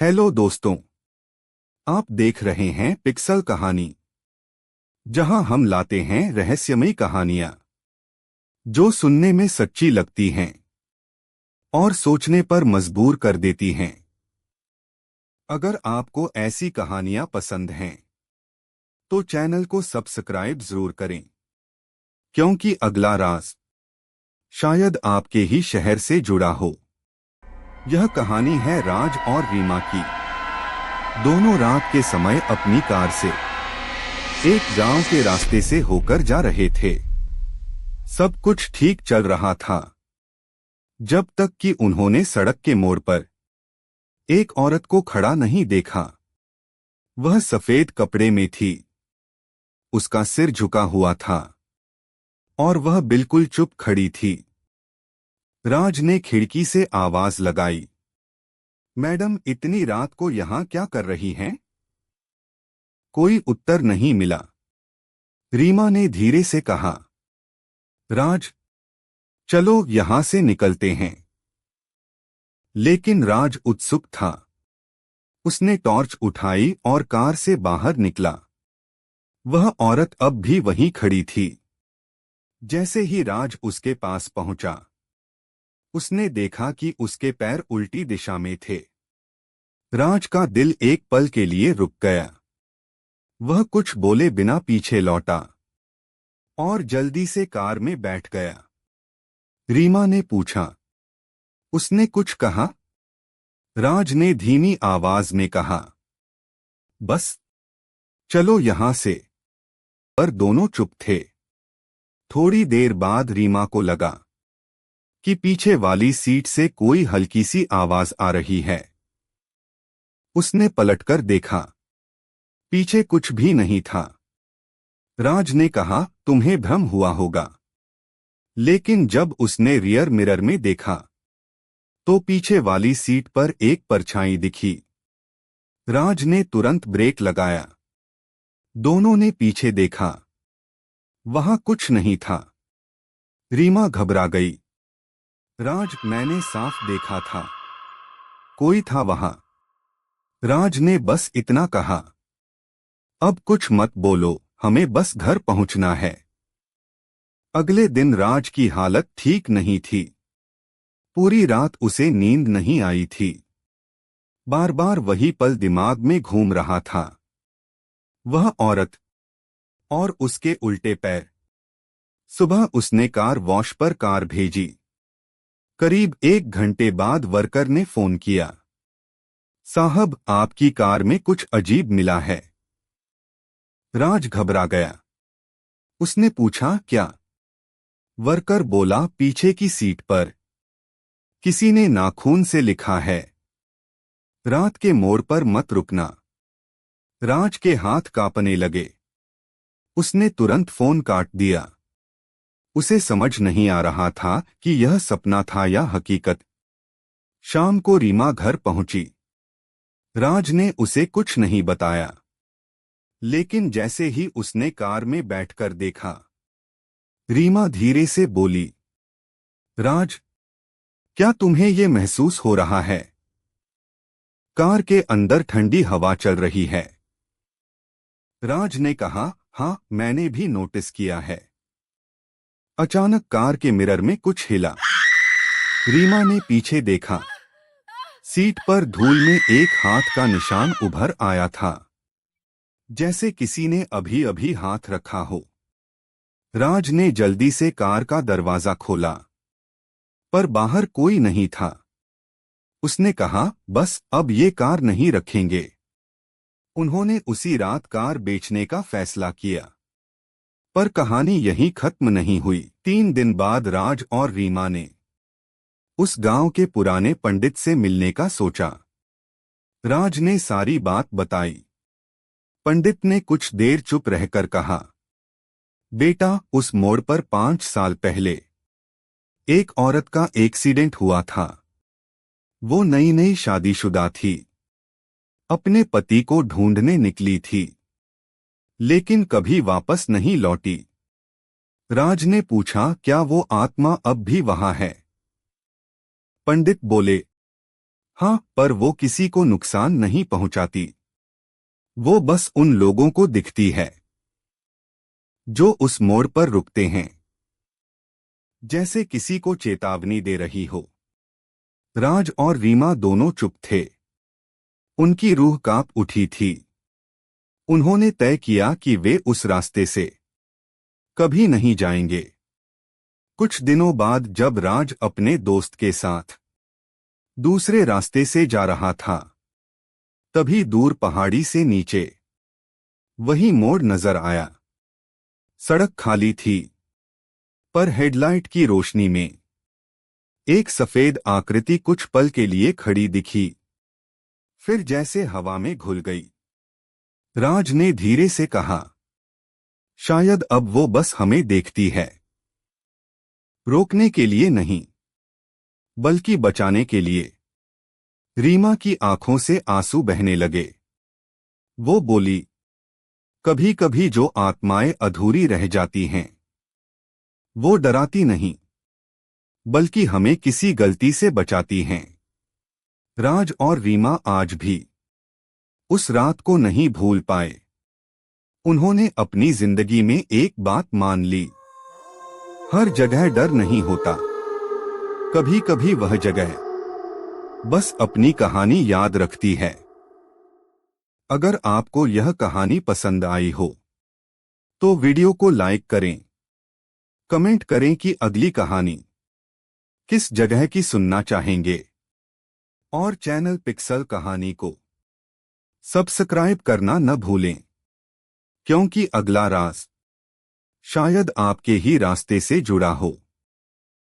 Hello दोस्तों, आप देख रहे हैं पिक्सल कहानी, जहां हम लाते हैं रहस्यमयी कहानियां जो सुनने में सच्ची लगती हैं और सोचने पर मजबूर कर देती हैं। अगर आपको ऐसी कहानियां पसंद हैं तो चैनल को सब्सक्राइब जरूर करें, क्योंकि अगला राज शायद आपके ही शहर से जुड़ा हो। यह कहानी है राज और रीमा की। दोनों रात के समय अपनी कार से एक गांव के रास्ते से होकर जा रहे थे। सब कुछ ठीक चल रहा था, जब तक कि उन्होंने सड़क के मोड़ पर एक औरत को खड़ा नहीं देखा। वह सफेद कपड़े में थी, उसका सिर झुका हुआ था और वह बिल्कुल चुप खड़ी थी। राज ने खिड़की से आवाज लगाई, मैडम, इतनी रात को यहां क्या कर रही हैं? कोई उत्तर नहीं मिला। रीमा ने धीरे से कहा, राज, चलो यहां से निकलते हैं। लेकिन राज उत्सुक था। उसने टॉर्च उठाई और कार से बाहर निकला। वह औरत अब भी वहीं खड़ी थी। जैसे ही राज उसके पास पहुंचा, उसने देखा कि उसके पैर उल्टी दिशा में थे। राज का दिल एक पल के लिए रुक गया। वह कुछ बोले बिना पीछे लौटा और जल्दी से कार में बैठ गया। रीमा ने पूछा, उसने कुछ कहा? राज ने धीमी आवाज में कहा, बस चलो यहां से। पर दोनों चुप थे। थोड़ी देर बाद रीमा को लगा कि पीछे वाली सीट से कोई हल्की सी आवाज आ रही है। उसने पलटकर देखा, पीछे कुछ भी नहीं था। राज ने कहा, तुम्हें भ्रम हुआ होगा। लेकिन जब उसने रियर मिरर में देखा तो पीछे वाली सीट पर एक परछाई दिखी। राज ने तुरंत ब्रेक लगाया। दोनों ने पीछे देखा, वहां कुछ नहीं था। रीमा घबरा गई। राज, मैंने साफ देखा था, कोई था वहां। राज ने बस इतना कहा, अब कुछ मत बोलो, हमें बस घर पहुंचना है। अगले दिन राज की हालत ठीक नहीं थी। पूरी रात उसे नींद नहीं आई थी। बार बार वही पल दिमाग में घूम रहा था। वह औरत और उसके उल्टे पैर। सुबह उसने कार वॉश पर कार भेजी। करीब 1 घंटे बाद वर्कर ने फोन किया, साहब, आपकी कार में कुछ अजीब मिला है। राज घबरा गया। उसने पूछा, क्या? वर्कर बोला, पीछे की सीट पर किसी ने नाखून से लिखा है, रात के मोड़ पर मत रुकना। राज के हाथ कांपने लगे। उसने तुरंत फोन काट दिया। उसे समझ नहीं आ रहा था कि यह सपना था या हकीकत। शाम को रीमा घर पहुंची। राज ने उसे कुछ नहीं बताया। लेकिन जैसे ही उसने कार में बैठकर देखा, रीमा धीरे से बोली, राज, क्या तुम्हें ये महसूस हो रहा है? कार के अंदर ठंडी हवा चल रही है। राज ने कहा, हाँ, मैंने भी नोटिस किया है। अचानक कार के मिरर में कुछ हिला। रीमा ने पीछे देखा। सीट पर धूल में एक हाथ का निशान उभर आया था, जैसे किसी ने अभी अभी हाथ रखा हो। राज ने जल्दी से कार का दरवाजा खोला, पर बाहर कोई नहीं था। उसने कहा, बस अब ये कार नहीं रखेंगे। उन्होंने उसी रात कार बेचने का फैसला किया। पर कहानी यहीं खत्म नहीं हुई। 3 दिन बाद राज और रीमा ने उस गांव के पुराने पंडित से मिलने का सोचा। राज ने सारी बात बताई। पंडित ने कुछ देर चुप रहकर कहा, बेटा, उस मोड़ पर 5 साल पहले एक औरत का एक्सीडेंट हुआ था। वो नई नई शादीशुदा थी, अपने पति को ढूंढने निकली थी, लेकिन कभी वापस नहीं लौटी। राज ने पूछा, क्या वो आत्मा अब भी वहां है? पंडित बोले, हाँ, पर वो किसी को नुकसान नहीं पहुंचाती। वो बस उन लोगों को दिखती है जो उस मोड़ पर रुकते हैं, जैसे किसी को चेतावनी दे रही हो। राज और रीमा दोनों चुप थे। उनकी रूह कांप उठी थी। उन्होंने तय किया कि वे उस रास्ते से कभी नहीं जाएंगे। कुछ दिनों बाद जब राज अपने दोस्त के साथ दूसरे रास्ते से जा रहा था, तभी दूर पहाड़ी से नीचे वही मोड़ नजर आया। सड़क खाली थी, पर हेडलाइट की रोशनी में एक सफेद आकृति कुछ पल के लिए खड़ी दिखी, फिर जैसे हवा में घुल गई। राज ने धीरे से कहा, शायद अब वो बस हमें देखती है, रोकने के लिए नहीं, बल्कि बचाने के लिए। रीमा की आंखों से आंसू बहने लगे। वो बोली, कभी कभी जो आत्माएं अधूरी रह जाती हैं, वो डराती नहीं, बल्कि हमें किसी गलती से बचाती हैं। राज और रीमा आज भी उस रात को नहीं भूल पाए। उन्होंने अपनी जिंदगी में एक बात मान ली, हर जगह डर नहीं होता। कभी कभी वह जगह बस अपनी कहानी याद रखती है। अगर आपको यह कहानी पसंद आई हो तो वीडियो को लाइक करें, कमेंट करें कि अगली कहानी किस जगह की सुनना चाहेंगे, और चैनल पिक्सल कहानी को सब्सक्राइब करना न भूलें, क्योंकि अगला राज शायद आपके ही रास्ते से जुड़ा हो।